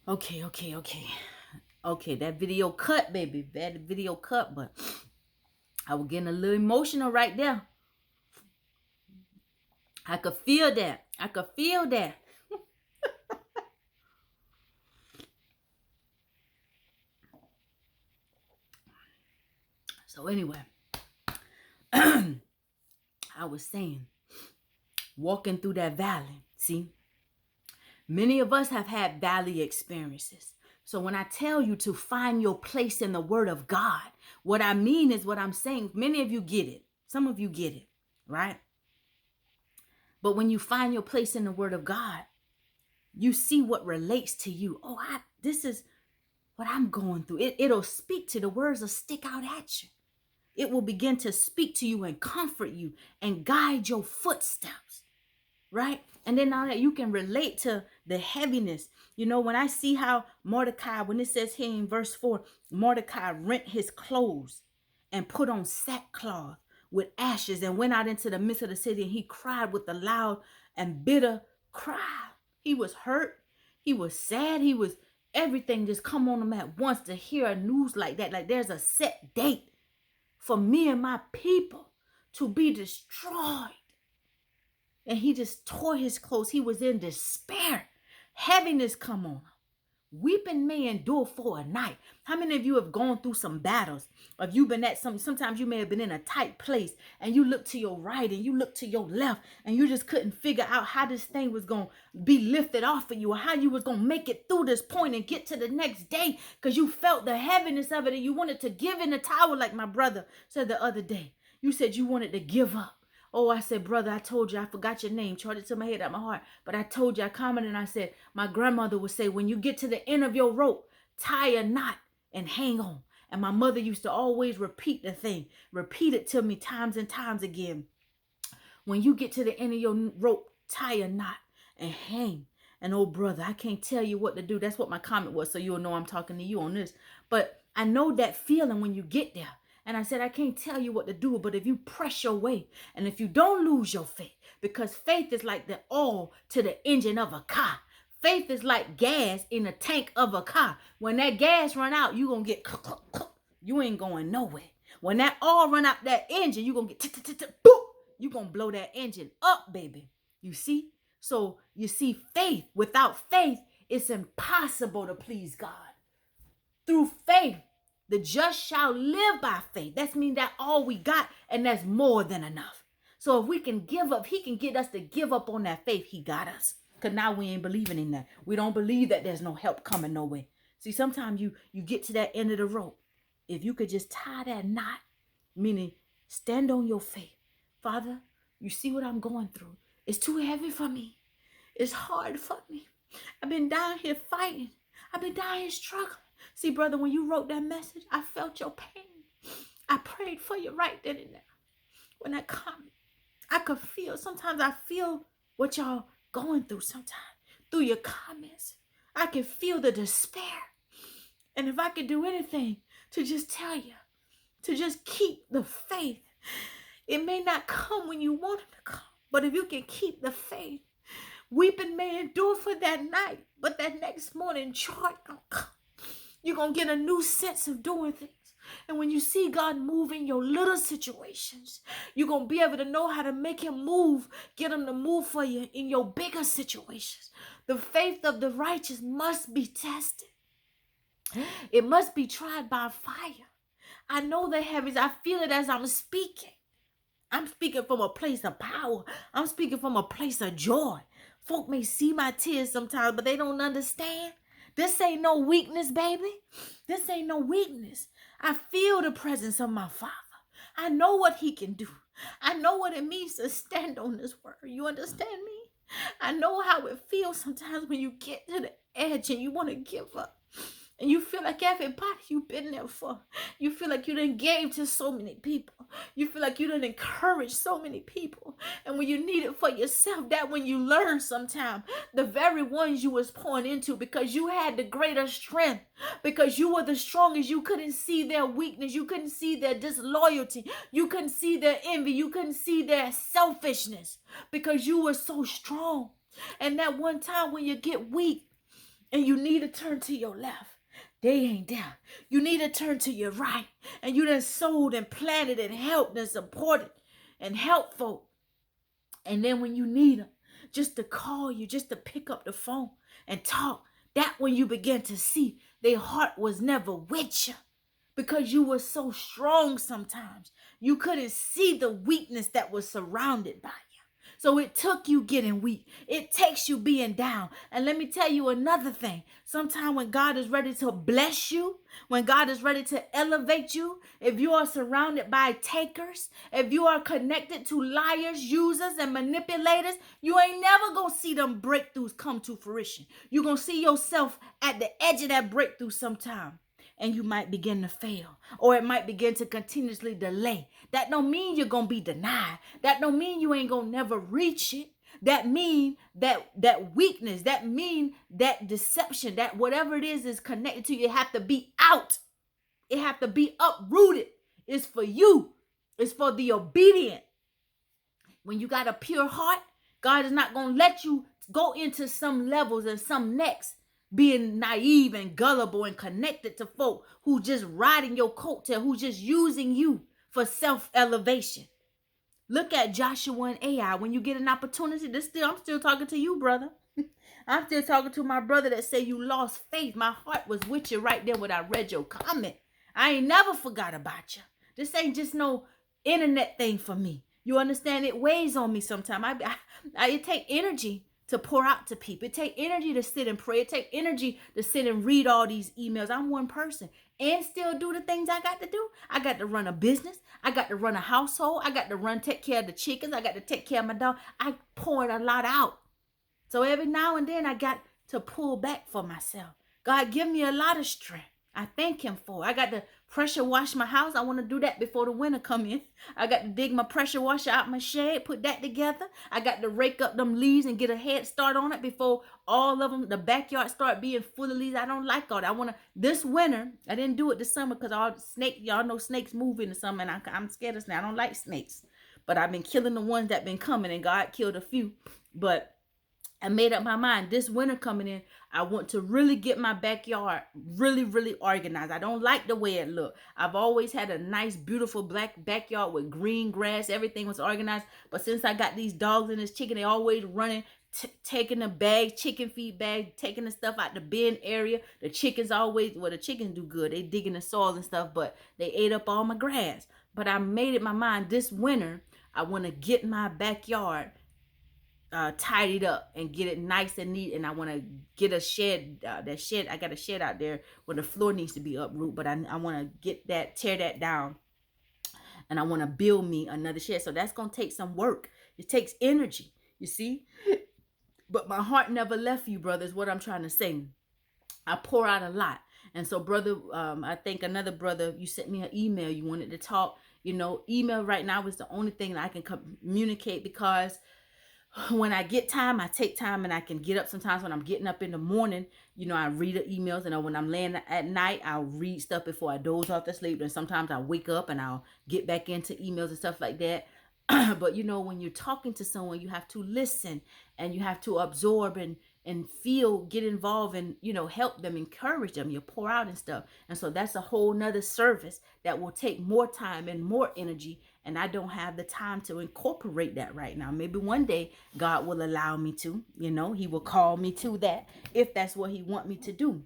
Okay. Okay, that video cut, baby. That video cut, but I was getting a little emotional right there. I could feel that. I could feel that. So anyway, I was saying, walking through that valley. See, many of us have had valley experiences. So when I tell you to find your place in the word of God, what I mean is what I'm saying. Many of you get it. Some of you get it, right? But when you find your place in the word of God, you see what relates to you. Oh, this is what I'm going through. It'll speak to the words will stick out at you. It will begin to speak to you and comfort you and guide your footsteps, right? And then now that you can relate to the heaviness, you know, when I see how Mordecai, when it says here in verse 4, Mordecai rent his clothes and put on sackcloth with ashes and went out into the midst of the city, and he cried with a loud and bitter cry. He was hurt. He was sad. He was everything just come on him at once to hear a news like that. Like there's a set date for me and my people to be destroyed. And he just tore his clothes. He was in despair. Heaviness come on him. Weeping may endure for a night. How many of you have gone through some battles? If you've been at sometimes you may have been in a tight place and you look to your right and you look to your left and you just couldn't figure out how this thing was going to be lifted off of you or how you was going to make it through this point and get to the next day because you felt the heaviness of it and you wanted to give in the towel like my brother said the other day. You said you wanted to give up. Oh, I said, brother, I told you, I forgot your name, charged it to my head, out my heart. But I told you, I commented and I said, my grandmother would say, when you get to the end of your rope, tie a knot and hang on. And my mother used to always repeat the thing, repeat it to me times and times again. When you get to the end of your rope, tie a knot and hang. And oh, brother, I can't tell you what to do. That's what my comment was, so you'll know I'm talking to you on this. But I know that feeling when you get there. And I said, I can't tell you what to do, but if you press your way and if you don't lose your faith, because faith is like the oil to the engine of a car. Faith is like gas in the tank of a car. When that gas run out, you going to get, you ain't going nowhere. When that oil run out that engine, you going to get, boop, you going to blow that engine up, baby. You see? So you see faith. Without faith, it's impossible to please God. Through faith, the just shall live by faith. That means that all we got, and that's more than enough. So if we can give up, he can get us to give up on that faith. He got us. Because now we ain't believing in that. We don't believe that there's no help coming no way. See, sometimes you get to that end of the rope. If you could just tie that knot, meaning stand on your faith. Father, you see what I'm going through. It's too heavy for me. It's hard for me. I've been down here fighting. I've been down here struggling. See, brother, when you wrote that message, I felt your pain. I prayed for you right then and there. When I comment, I could feel, sometimes I feel what y'all going through sometimes. Through your comments, I can feel the despair. And if I could do anything to just tell you, to just keep the faith. It may not come when you want it to come, but if you can keep the faith, weeping may endure for that night, but that next morning joy gonna come. You're going to get a new sense of doing things. And when you see God move in your little situations, you're going to be able to know how to make him move, get him to move for you in your bigger situations. The faith of the righteous must be tested. It must be tried by fire. I know the heavens. I feel it as I'm speaking. I'm speaking from a place of power. I'm speaking from a place of joy. Folk may see my tears sometimes, but they don't understand. This ain't no weakness, baby. This ain't no weakness. I feel the presence of my Father. I know what he can do. I know what it means to stand on this word. You understand me? I know how it feels sometimes when you get to the edge and you want to give up. And you feel like everybody you've been there for. You feel like you done gave to so many people. You feel like you done encouraged so many people. And when you need it for yourself, that when you learn sometime, the very ones you was pouring into because you had the greater strength, because you were the strongest, you couldn't see their weakness. You couldn't see their disloyalty. You couldn't see their envy. You couldn't see their selfishness because you were so strong. And that one time when you get weak, and you need to turn to your left. They ain't there. You need to turn to your right, and you done sold and planted and helped and supported and helped folk. And then when you need them, just to call you, just to pick up the phone and talk, that when you begin to see their heart was never with you, because you were so strong sometimes. You couldn't see the weakness that was surrounded by you. So it took you getting weak. It takes you being down. And let me tell you another thing. Sometimes when God is ready to bless you, when God is ready to elevate you, if you are surrounded by takers, if you are connected to liars, users, and manipulators, you ain't never gonna see them breakthroughs come to fruition. You're gonna see yourself at the edge of that breakthrough sometime. And you might begin to fail, or it might begin to continuously delay. That don't mean you're gonna be denied. That don't mean you ain't gonna never reach it. That mean that weakness, that mean that deception, that whatever it is connected to you, it have to be out. It have to be uprooted. It's for you. It's for the obedient. When you got a pure heart, God is not gonna let you go into some levels and some next being naive and gullible and connected to folk who just riding your coattail, who just using you for self-elevation. Look at Joshua and Ai. When you get an opportunity, I'm still talking to you, brother. I'm still talking to my brother that say you lost faith. My heart was with you right there when I read your comment. I ain't never forgot about you. This ain't just no internet thing for me. You understand? It weighs on me sometimes. It take energy to pour out to people. It take energy to sit and pray. It take energy to sit and read all these emails. I'm one person and still do the things I got to do. I got to run a business. I got to run a household. I got to take care of the chickens. I got to take care of my dog. I poured a lot out. So every now and then I got to pull back for myself. God give me a lot of strength. I thank him for it. I got to pressure wash my house. I want to do that before the winter come in. I got to dig my pressure washer out my shed, put that together. I got to rake up them leaves and get a head start on it before all of them, the backyard start being full of leaves. I don't like all that. I want to, this winter, I didn't do it this summer because all the snakes, y'all know snakes move in the summer and I'm scared of snakes. I don't like snakes. But I've been killing the ones that been coming and God killed a few. But I made up my mind this winter coming in, I want to really get my backyard really, really organized. I don't like the way it looked. I've always had a nice, beautiful black backyard with green grass. Everything was organized. But since I got these dogs and this chicken, they always running, taking the bag, chicken feed bag, taking the stuff out the bin area. The chickens always, well, the chickens do good. They dig in the soil and stuff, but they ate up all my grass. But I made it my mind this winter, I want to get my backyard tidied up and get it nice and neat, and I want to get a shed. That shed, I got a shed out there where the floor needs to be uprooted, but I want to get that, tear that down, and I want to build me another shed. So that's gonna take some work. It takes energy, you see. But my heart never left you, brother, is what I'm trying to say. I pour out a lot. And so, brother, I think another brother, you sent me an email. You wanted to talk. You know, email right now is the only thing that I can communicate, because when I get time, I take time, and I can get up sometimes when I'm getting up in the morning. You know, I read the emails, and when I'm laying at night, I'll read stuff before I doze off to sleep. And sometimes I wake up and I'll get back into emails and stuff like that. But you know, when you're talking to someone, you have to listen and you have to absorb and feel, get involved, and you know, help them, encourage them, you pour out and stuff. And so that's a whole nother service that will take more time and more energy, and I don't have the time to incorporate that right now. Maybe one day God will allow me to, you know, he will call me to that if that's what he want me to do.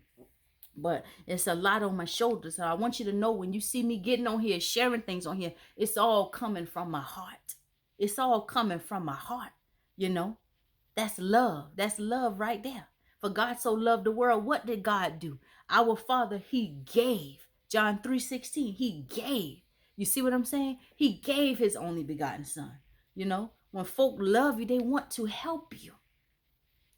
But it's a lot on my shoulders. So I want you to know, when you see me getting on here, sharing things on here, it's all coming from my heart. It's all coming from my heart, you know. That's love. That's love right there. For God so loved the world. What did God do? Our Father, he gave. John 3:16, he gave. You see what I'm saying? He gave his only begotten son. You know, when folk love you, they want to help you.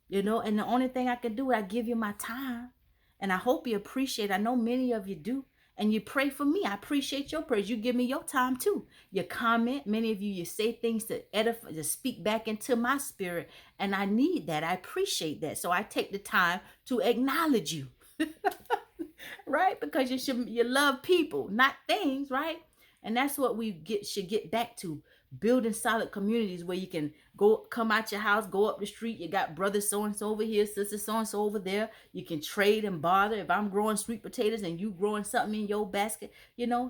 You know, and the only thing I can do is I give you my time. And I hope you appreciate it. I know many of you do. And you pray for me. I appreciate your prayers. You give me your time too. You comment. Many of you, you say things to edify, to speak back into my spirit. And I need that. I appreciate that. So I take the time to acknowledge you. Right? Because you love people, not things, right? And that's what we should get back to. building solid communities where you can come out your house, go up the street. You got brother so-and-so over here, sister so-and-so over there. You can trade and barter. If I'm growing sweet potatoes and you growing something in your basket,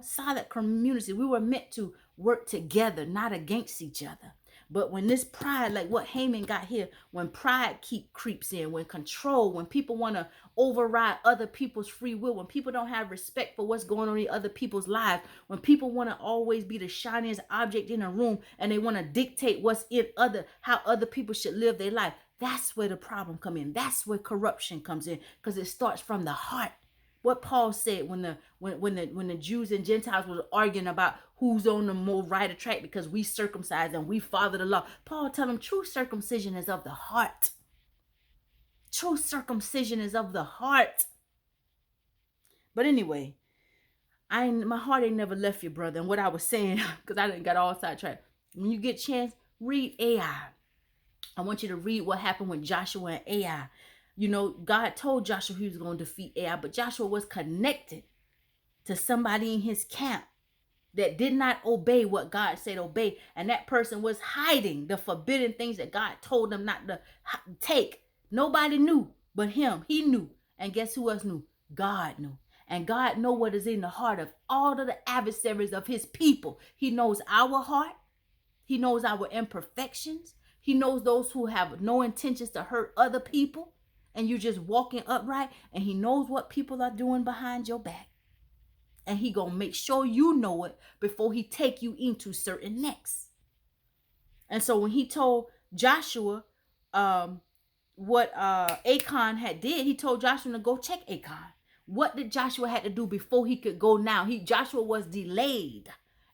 solid community. We were meant to work together, not against each other. But when this pride, like what Haman got here, when pride creeps in, when control, when people want to override other people's free will, when people don't have respect for what's going on in other people's lives, when people want to always be the shiniest object in a room and they want to dictate what's in how other people should live their life, that's where the problem comes in. That's where corruption comes in, because it starts from the heart. What Paul said when the Jews and Gentiles were arguing about who's on the more right track because we circumcised and we follow the law. Paul told them true circumcision is of the heart. True circumcision is of the heart. But anyway, my heart ain't never left you, brother. And what I was saying, because I didn't got all sidetracked. When you get a chance, read Ai. I want you to read what happened with Joshua and Ai. God told Joshua he was going to defeat Ai, but Joshua was connected to somebody in his camp that did not obey what God said obey. And that person was hiding the forbidden things that God told them not to take. Nobody knew but him. He knew. And guess who else knew? God knew. And God knows what is in the heart of all of the adversaries of his people. He knows our heart. He knows our imperfections. He knows those who have no intentions to hurt other people. And you're just walking upright. And he knows what people are doing behind your back. And he gonna make sure you know it before he take you into certain necks. And so when he told Joshua what Achan had did, he told Joshua to go check Achan. What did Joshua had to do before he could go now? Joshua was delayed.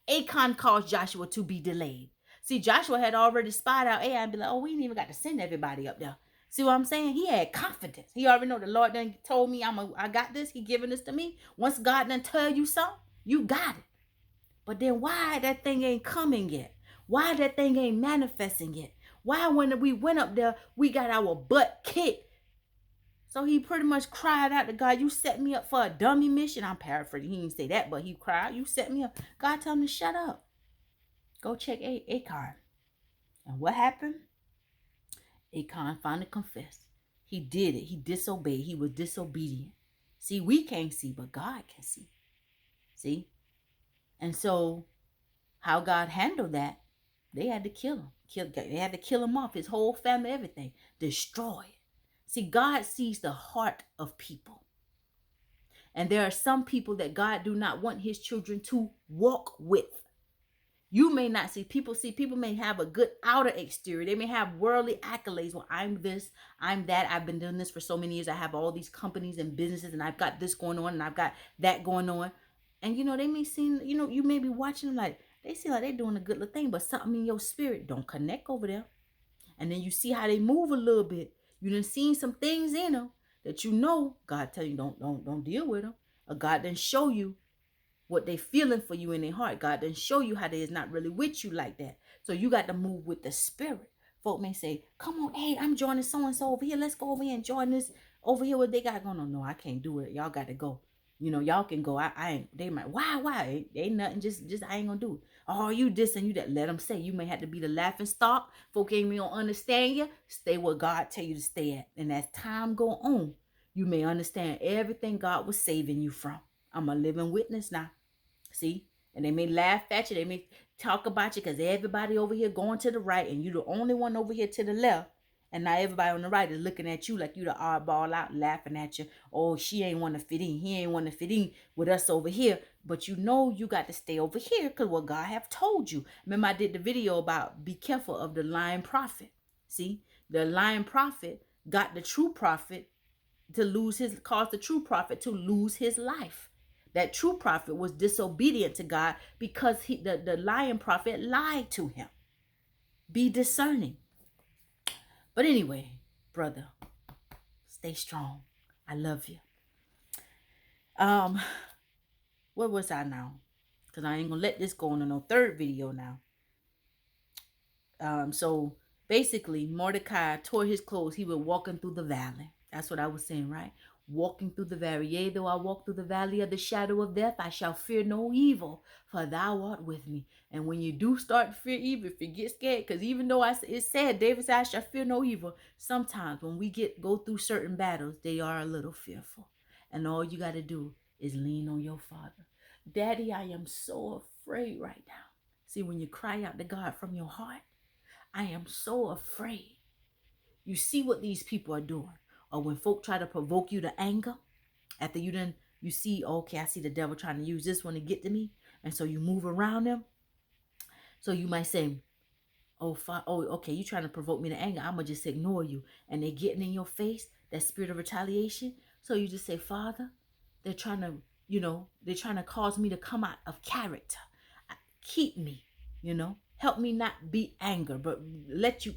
Achan caused Joshua to be delayed. See, Joshua had already spied out Ai and be like, oh, we ain't even got to send everybody up there. See what I'm saying? He had confidence. He already know the Lord done told me I got this. He giving this to me. Once God done tell you something, you got it. But then why that thing ain't coming yet? Why that thing ain't manifesting yet? Why when we went up there, we got our butt kicked? So he pretty much cried out to God, you set me up for a dummy mission. I'm paraphrasing. He didn't say that, but he cried, you set me up. God told him to shut up. Go check Achan. And what happened? Achan finally confessed. He did it. He disobeyed. He was disobedient. See, we can't see, but God can see. See? And so, how God handled that, they had to kill him. They had to kill him off, his whole family, everything. Destroy it. See, God sees the heart of people. And there are some people that God do not want his children to walk with. You may not see people may have a good outer exterior. They may have worldly accolades. Well, I'm this, I'm that. I've been doing this for so many years. I have all these companies and businesses and I've got this going on and I've got that going on. And they may seem, you may be watching them like, they seem like they're doing a good little thing, but something in your spirit don't connect over there. And then you see how they move a little bit. You done seen some things in them that God tell you don't deal with them. Or God done show you what they feeling for you in their heart. God didn't show you how they is not really with you like that. So you got to move with the spirit. Folk may say, come on, hey, I'm joining so-and-so over here. Let's go over here and join this over here. What they got going on? No, I can't do it. Y'all got to go. Y'all can go. I ain't, they might, why? Ain't nothing. Just, I ain't gonna do it. Oh, you this and you that. Let them say. You may have to be the laughing stock. Folk ain't gonna understand you. Stay where God tell you to stay at. And as time go on, you may understand everything God was saving you from. I'm a living witness now. See? And they may laugh at you. They may talk about you because everybody over here going to the right and you the only one over here to the left. And now everybody on the right is looking at you like you the oddball out, laughing at you. Oh, she ain't want to fit in. He ain't want to fit in with us over here. But you got to stay over here because what God have told you. Remember I did the video about be careful of the lying prophet. See? The lying prophet got the true prophet caused the true prophet to lose his life. That true prophet was disobedient to God because the lying prophet lied to him. Be discerning. But anyway, brother, stay strong. I love you. Where was I now? Because I ain't gonna let this go on no third video now. So basically Mordecai tore his clothes. He was walking through the valley. That's what I was saying, right? walking through the valley. Yea, though I walk through the valley of the shadow of death, I shall fear no evil, for thou art with me. And when you do start to fear evil, if you get scared, because even though it said, David said, I shall fear no evil, sometimes when we go through certain battles, they are a little fearful. And all you got to do is lean on your Father. Daddy, I am so afraid right now. See, when you cry out to God from your heart, I am so afraid. You see what these people are doing. Or when folk try to provoke you to anger, after you see, okay, I see the devil trying to use this one to get to me. And so you move around them. So you might say, okay, you trying to provoke me to anger. I'm going to just ignore you. And they're getting in your face, that spirit of retaliation. So you just say, Father, they're trying to cause me to come out of character. Keep me, help me not be angry, but let you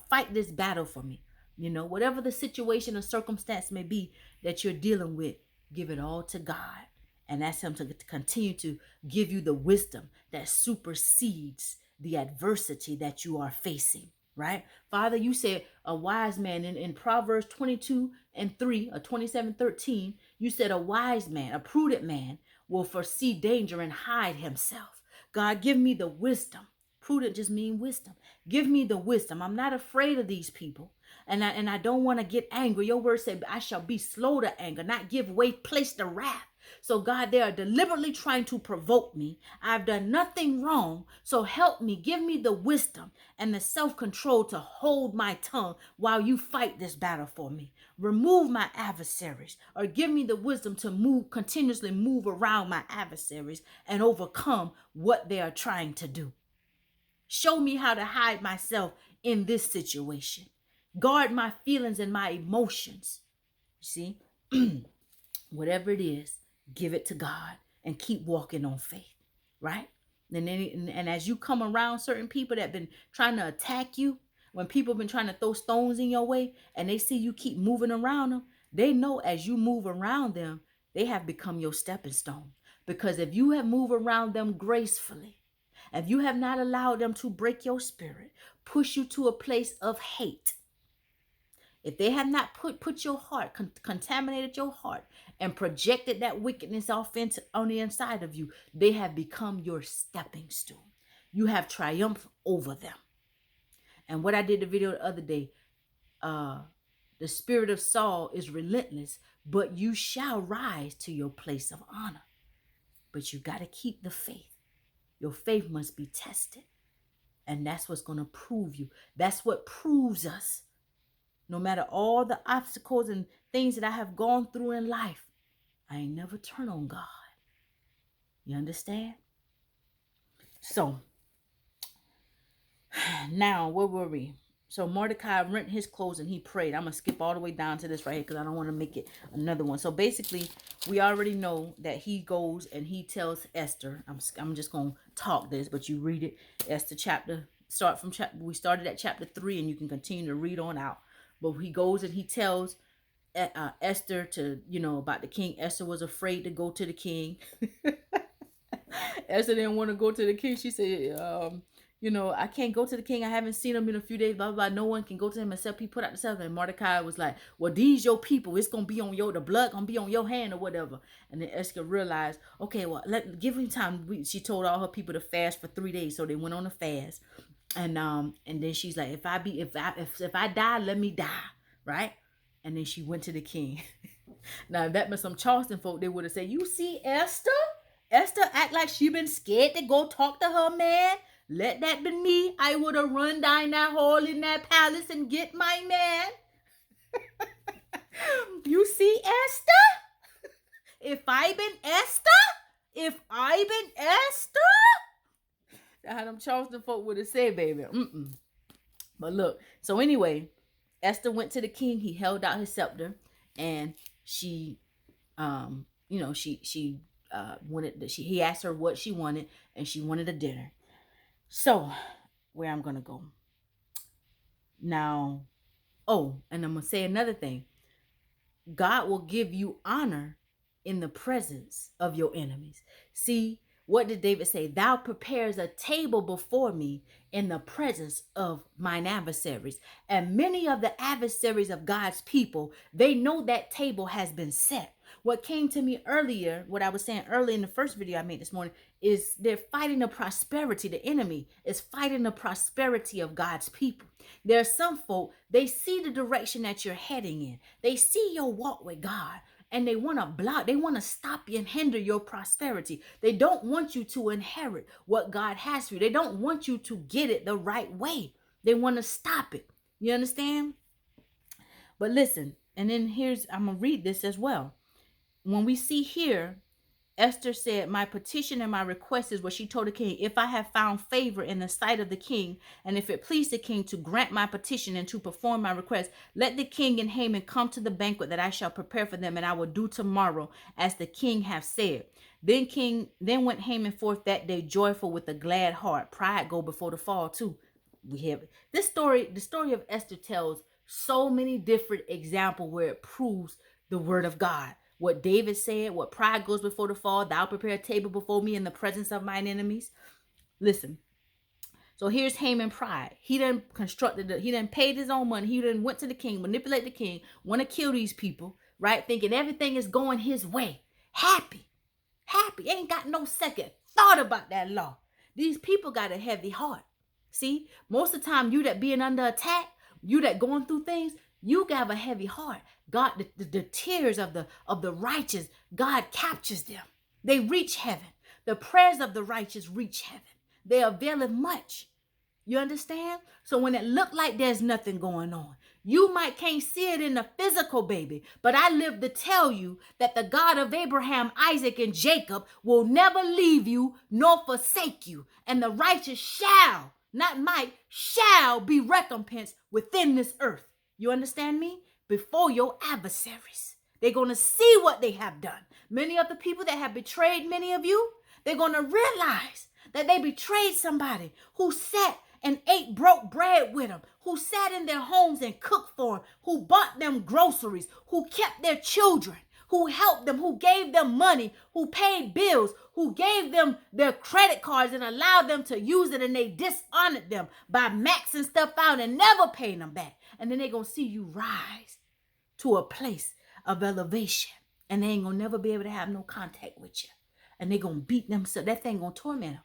fight this battle for me. Whatever the situation or circumstance may be that you're dealing with, give it all to God and ask him to continue to give you the wisdom that supersedes the adversity that you are facing, right? Father, you said a wise man in Proverbs 22:3 or 27:13, you said a wise man, a prudent man will foresee danger and hide himself. God, give me the wisdom. Prudent just mean wisdom. Give me the wisdom. I'm not afraid of these people. And I don't want to get angry. Your word said, I shall be slow to anger, not give way, place to wrath. So God, they are deliberately trying to provoke me. I've done nothing wrong. So help me, give me the wisdom and the self-control to hold my tongue while you fight this battle for me. Remove my adversaries, or give me the wisdom to continuously move around my adversaries and overcome what they are trying to do. Show me how to hide myself in this situation. Guard my feelings and my emotions. You see, whatever it is, give it to God and keep walking on faith, right? And as you come around certain people that have been trying to attack you, when people have been trying to throw stones in your way and they see you keep moving around them, they know as you move around them, they have become your stepping stone. Because if you have moved around them gracefully, if you have not allowed them to break your spirit, push you to a place of hate, if they have not put your heart, contaminated your heart and projected that wickedness on the inside of you, they have become your stepping stone. You have triumphed over them. And what I did the video the other day, the spirit of Saul is relentless, but you shall rise to your place of honor. But you got to keep the faith. Your faith must be tested. And that's what's going to prove you. That's what proves us. No matter all the obstacles and things that I have gone through in life, I ain't never turn on God. You understand? So, now, where were we? So Mordecai rent his clothes and he prayed. I'm going to skip all the way down to this right here because I don't want to make it another one. So basically, we already know that he goes and he tells Esther. I'm just going to talk this, but you read it. Esther we started at chapter 3 and you can continue to read on out. But he goes and he tells Esther about the king. Esther was afraid to go to the king. Esther didn't want to go to the king. She said, I can't go to the king. I haven't seen him in a few days, blah, blah, blah. No one can go to him except he put out the seven. And Mordecai was like, well, these your people. It's going to be on the blood going to be on your hand or whatever. And then Esther realized, okay, well, give him time. She told all her people to fast for 3 days. So they went on a fast. And then she's like, if I die, let me die. Right? And then she went to the king. Now, if that was some Charleston folk, they would have said, you see Esther? Esther act like she been scared to go talk to her man. Let that be me. I would have run down that hall in that palace and get my man. You see Esther? If I been Esther, that's how them Charleston folk would have said, baby. But look, so anyway, Esther went to the king. He held out his scepter, and she, he asked her what she wanted, and she wanted a dinner. So, where I'm gonna go now? Oh, and I'm gonna say another thing. God will give you honor in the presence of your enemies. See, What did David say? Thou prepares a table before me in the presence of mine adversaries. And many of the adversaries of God's people, they know that table has been set. What came to me earlier, what I was saying earlier in the first video I made this morning, is they're fighting the prosperity. The enemy is fighting the prosperity of God's people. There are some folk, they see the direction that you're heading in. They see your walk with God. And they want to block, they want to stop you and hinder your prosperity. They don't want you to inherit what God has for you. They don't want you to get it the right way. They want to stop it. You understand? But listen, and then I'm going to read this as well. When we see here, Esther said, my petition and my request is what she told the king. If I have found favor in the sight of the king, and if it please the king to grant my petition and to perform my request, let the king and Haman come to the banquet that I shall prepare for them, and I will do tomorrow as the king hath said. Then went Haman forth that day joyful with a glad heart. Pride go before the fall too. We have this story. The story of Esther tells so many different examples where it proves the word of God. What David said, what pride goes before the fall, thou prepare a table before me in the presence of mine enemies. Listen. So here's Haman pride. He done he done paid his own money. He done went to the king, manipulate the king, want to kill these people, right? Thinking everything is going his way. Happy. Ain't got no second thought about that law. These people got a heavy heart. See, most of the time you that being under attack, you that going through things, you got a heavy heart. God, the tears of the righteous, God captures them. They reach heaven. The prayers of the righteous reach heaven. They avail it much. You understand? So when it look like there's nothing going on, you might can't see it in the physical, baby, but I live to tell you that the God of Abraham, Isaac, and Jacob will never leave you nor forsake you. And the righteous shall, not might, shall be recompensed within this earth. You understand me? Before your adversaries. They're going to see what they have done. Many of the people that have betrayed many of you, they're going to realize that they betrayed somebody who sat and ate broke bread with them, who sat in their homes and cooked for them, who bought them groceries, who kept their children, who helped them, who gave them money, who paid bills, who gave them their credit cards and allowed them to use it, and they dishonored them by maxing stuff out and never paying them back. And then they're going to see you rise to a place of elevation, and they ain't going to never be able to have no contact with you. And they're going to beat them, so that thing going to torment them.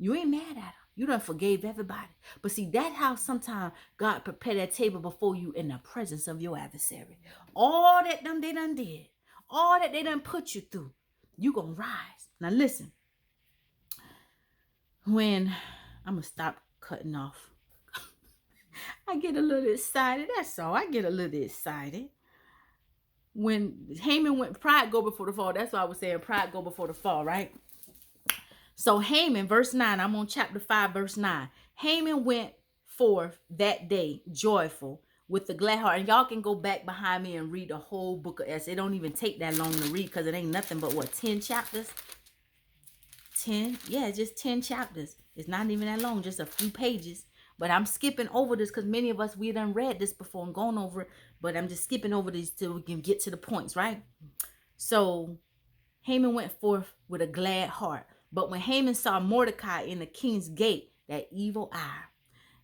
You ain't mad at them. You done forgave everybody. But see, that's how sometimes God prepare that table before you in the presence of your adversary. All that they done did, all that they done put you through, you gonna rise. Now listen, when I'm gonna stop cutting off. I get a little excited. That's all. I get a little excited. When Haman went, pride go before the fall. That's why I was saying pride go before the fall, right? So Haman, verse 9, I'm on chapter 5, verse 9. Haman went forth that day joyful with the glad heart. And y'all can go back behind me and read the whole book of Esther. It don't even take that long to read because it ain't nothing but, 10 chapters? 10? Yeah, just 10 chapters. It's not even that long, just a few pages. But I'm skipping over this because many of us, we done read this before and gone over it. But I'm just skipping over this till we can get to the points, right? So Haman went forth with a glad heart. But when Haman saw Mordecai in the king's gate, that evil eye,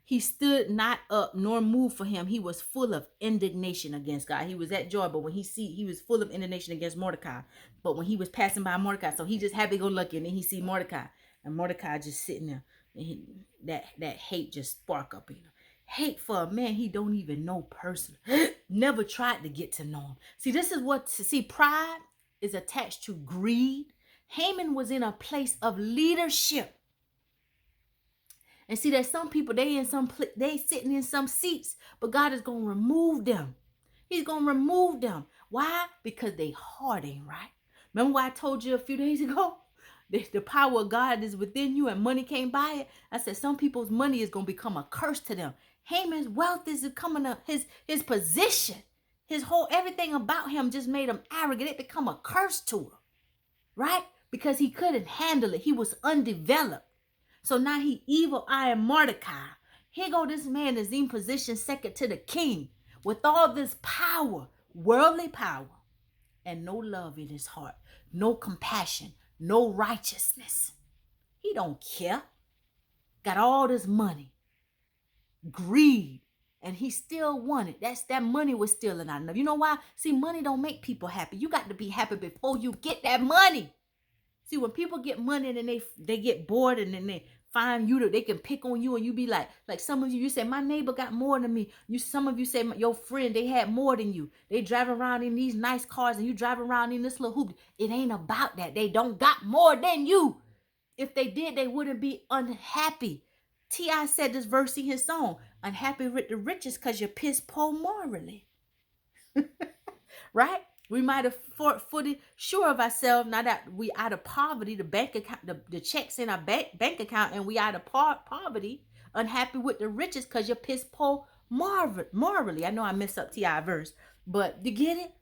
he stood not up nor moved for him. He was full of indignation against God. He was at joy, but when he was full of indignation against Mordecai. But when he was passing by Mordecai, so he just happy-go-lucky, and then he see Mordecai, and Mordecai just sitting there, and that hate just spark up in him. Hate for a man he don't even know personally. Never tried to get to know him. See, pride is attached to greed. Haman was in a place of leadership. And see, there's some people, they sitting in some seats, but God is going to remove them. He's going to remove them. Why? Because they heart ain't right. Remember what I told you a few days ago? The power of God is within you and money can't buy it. I said some people's money is going to become a curse to them. Haman's wealth is coming up. His position, everything about him just made him arrogant. It become a curse to him. Right? Because he couldn't handle it. He was undeveloped. So now he evil-eyeing Mordecai. Here go this man is in position second to the king with all this power, worldly power, and no love in his heart, no compassion, no righteousness. He don't care. Got all this money, greed, and he still wanted. That money was still not enough. You know why? See, money don't make people happy. You got to be happy before you get that money. See, when people get money and then they get bored and then they find you that they can pick on you and you be like some of you say, my neighbor got more than me. Some of you say, your friend, they had more than you. They drive around in these nice cars and you drive around in this little hoop. It ain't about that. They don't got more than you. If they did, they wouldn't be unhappy. T.I. said this verse in his song, unhappy with the riches because you're piss poor morally. Right? We might have fully sure of ourselves now that we out of poverty, the bank account, the checks in our bank account, and we out of poverty, unhappy with the riches because you're piss poor morally. I know I messed up T.I. verse, but you get it?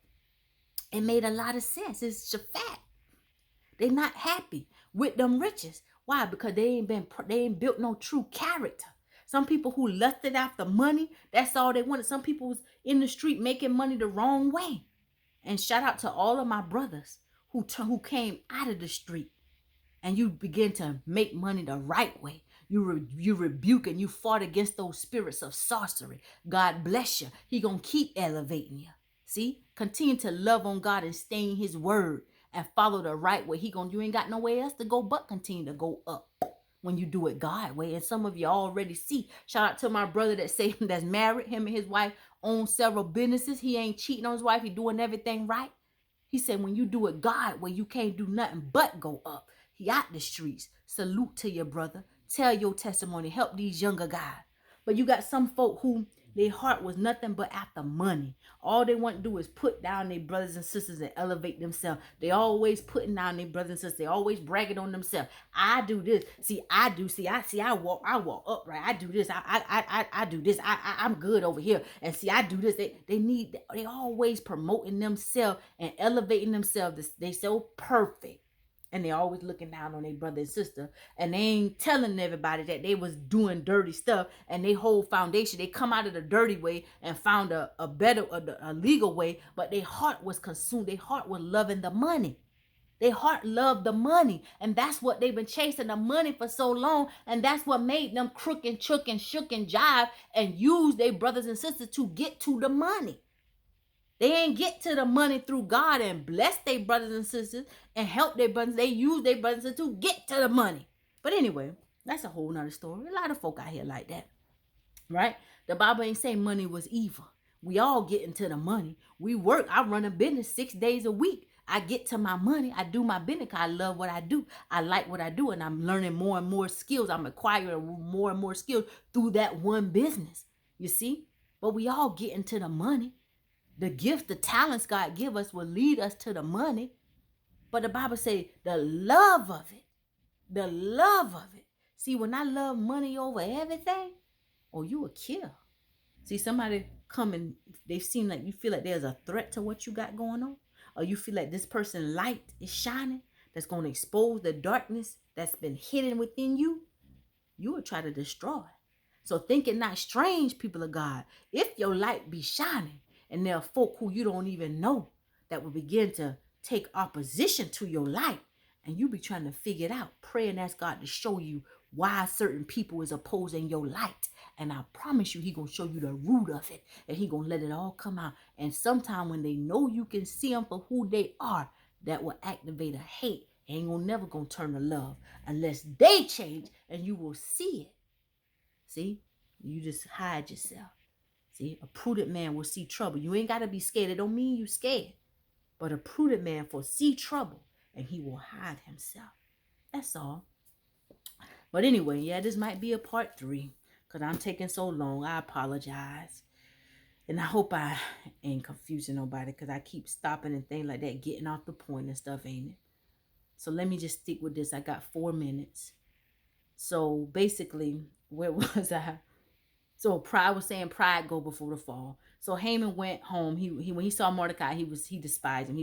It made a lot of sense. It's a fact. They not happy with them riches. Why? Because they ain't built no true character. Some people who lusted after money, that's all they wanted. Some people was in the street making money the wrong way. And shout out to all of my brothers who came out of the street and you begin to make money the right way. You rebuke and you fought against those spirits of sorcery. God bless you. He gonna keep elevating you. See? Continue to love on God and stay in his word and follow the right way. You ain't got nowhere else to go but continue to go up when you do it God way. And some of you already see. Shout out to my brother that's married. Him and his wife own several businesses. He ain't cheating on his wife. He doing everything right. He said when you do it God way, you can't do nothing but go up. He out the streets. Salute to your brother. Tell your testimony. Help these younger guys. But you got some folk who their heart was nothing but after money. All they want to do is put down their brothers and sisters and elevate themselves. They always putting down their brothers and sisters. They always bragging on themselves. I do this. I walk upright. I do this. I do this. I'm good over here. And see, I do this. They always promoting themselves and elevating themselves. They so perfect. And they always looking down on their brother and sister. And they ain't telling everybody that they was doing dirty stuff. And they whole foundation, they come out of the dirty way and found a better, a legal way. But their heart was consumed. Their heart was loving the money. Their heart loved the money. And that's what they've been chasing, the money for so long. And that's what made them crook and chook and shook and jive and use their brothers and sisters to get to the money. They ain't get to the money through God and bless their brothers and sisters and help their brothers. They use their brothers and sisters to get to the money. But anyway, that's a whole nother story. A lot of folk out here like that, right? The Bible ain't saying money was evil. We all get into the money. We work. I run a business 6 days a week. I get to my money. I do my business because I love what I do. I like what I do, and I'm learning more and more skills. I'm acquiring more and more skills through that one business, you see? But we all get into the money. The gift, the talents God give us will lead us to the money. But the Bible says the love of it. The love of it. See, when I love money over everything, you a kill. See, somebody come and they seem like you feel like there's a threat to what you got going on. Or you feel like this person's light is shining that's going to expose the darkness that's been hidden within you. You will try to destroy. So think it not strange, people of God, if your light be shining. And there are folk who you don't even know that will begin to take opposition to your light. And you be trying to figure it out. Pray and ask God to show you why certain people is opposing your light. And I promise you, he going to show you the root of it. And he going to let it all come out. And sometime when they know you can see them for who they are, that will activate a hate. Ain't never going to turn to love unless they change and you will see it. See? You just hide yourself. See, a prudent man will see trouble. You ain't got to be scared. It don't mean you scared. But a prudent man foresee trouble and he will hide himself. That's all. But anyway, yeah, this might be a part 3 because I'm taking so long. I apologize. And I hope I ain't confusing nobody because I keep stopping and things like that, getting off the point and stuff, ain't it? So let me just stick with this. I got 4 minutes. So basically, where was I? So pride was saying pride go before the fall. So Haman went home. He when he saw Mordecai, he despised him.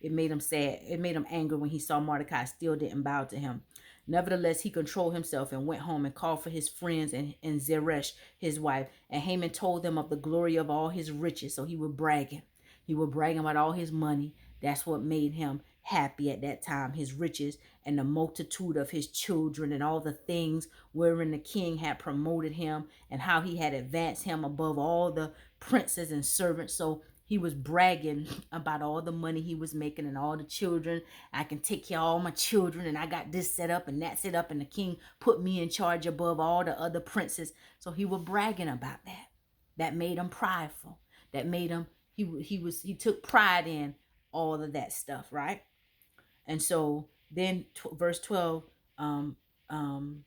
It made him sad. It made him angry when he saw Mordecai still didn't bow to him. Nevertheless, he controlled himself and went home and called for his friends and Zeresh, his wife. And Haman told them of the glory of all his riches. So he was bragging. He was bragging about all his money. That's what made him happy at that time, his riches and the multitude of his children and all the things wherein the king had promoted him and how he had advanced him above all the princes and servants. So he was bragging about all the money he was making and all the children. I can take care of all my children, and I got this set up and that set up, and the king put me in charge above all the other princes. So he was bragging about that. That made him prideful. That made him, he took pride in all of that stuff, right? And so then verse 12, um, um,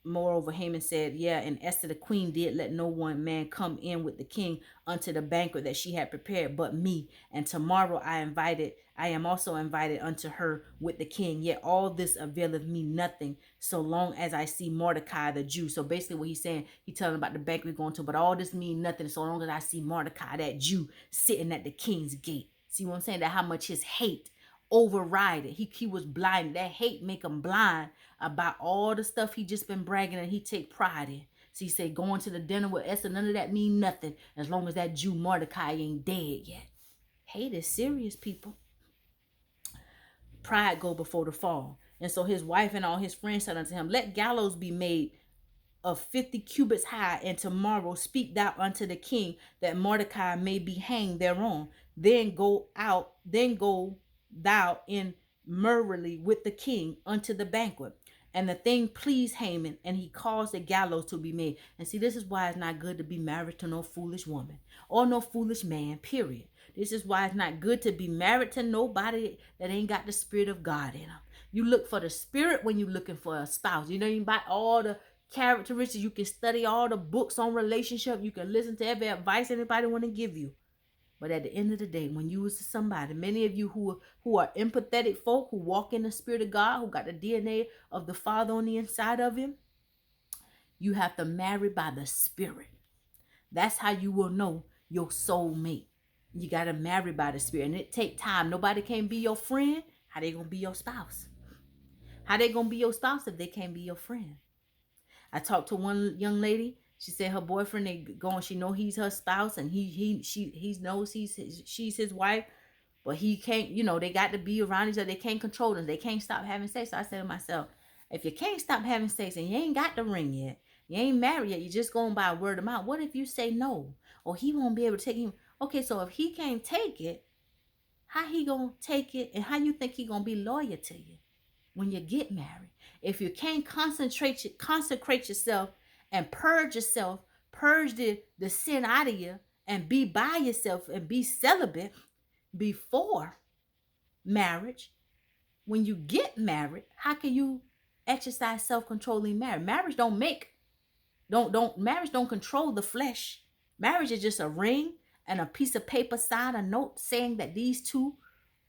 moreover, Haman said, yeah, and Esther the queen did let no one man come in with the king unto the banquet that she had prepared, but me. And tomorrow I am also invited unto her with the king. Yet all this availeth me nothing, so long as I see Mordecai the Jew. So basically what he's saying, he's telling about the banquet we're going to, but all this mean nothing so long as I see Mordecai, that Jew, sitting at the king's gate. See what I'm saying? That how much his hate override it. He was blind. That hate make him blind about all the stuff he just been bragging and he take pride in. So he said, going to the dinner with Esther, none of that mean nothing as long as that Jew Mordecai ain't dead yet. Hate is serious, people. Pride go before the fall. And so his wife and all his friends said unto him, let gallows be made of 50 cubits high, and tomorrow speak thou unto the king that Mordecai may be hanged thereon. Then go thou in merrily with the king unto the banquet. And the thing pleased Haman, and he caused the gallows to be made. And see, this is why it's not good to be married to no foolish woman or no foolish man, period. This is why it's not good to be married to nobody that ain't got the spirit of God in them. You look for the spirit when you're looking for a spouse. You know, you buy all the characteristics. You can study all the books on relationship. You can listen to every advice anybody want to give you. But at the end of the day, when you was somebody, many of you who are empathetic folk, who walk in the spirit of God, who got the DNA of the Father on the inside of him, you have to marry by the spirit. That's how you will know your soulmate. You got to marry by the spirit. And it take time. Nobody can be your friend. How they going to be your spouse? How they going to be your spouse if they can't be your friend? I talked to one young lady. She said her boyfriend, they going, she know he's her spouse, and he knows she's his wife, but he can't, you know, they got to be around each other. They can't control them. They can't stop having sex. So I said to myself, if you can't stop having sex and you ain't got the ring yet, you ain't married yet, you just going by word of mouth. What if you say no? Or he won't be able to take him. Okay, so if he can't take it, how he gonna take it, and how you think he gonna be loyal to you when you get married? If you can't consecrate yourself and purge the sin out of you and be by yourself and be celibate before marriage, when you get married, how can you exercise self-control in marriage? Marriage don't control the flesh. Marriage is just a ring and a piece of paper, sign a note saying that these two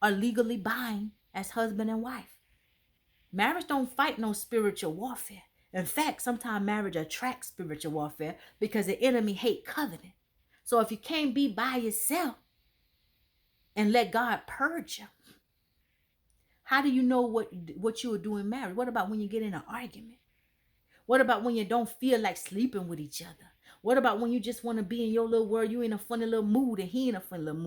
are legally bind as husband and wife. Marriage don't fight no spiritual warfare. In fact, sometimes marriage attracts spiritual warfare because the enemy hate covenant. So if you can't be by yourself and let God purge you, how do you know what you are doing married? What about when you get in an argument? What about when you don't feel like sleeping with each other? What about when you just want to be in your little world? You in a funny little mood and he in a funny little mood.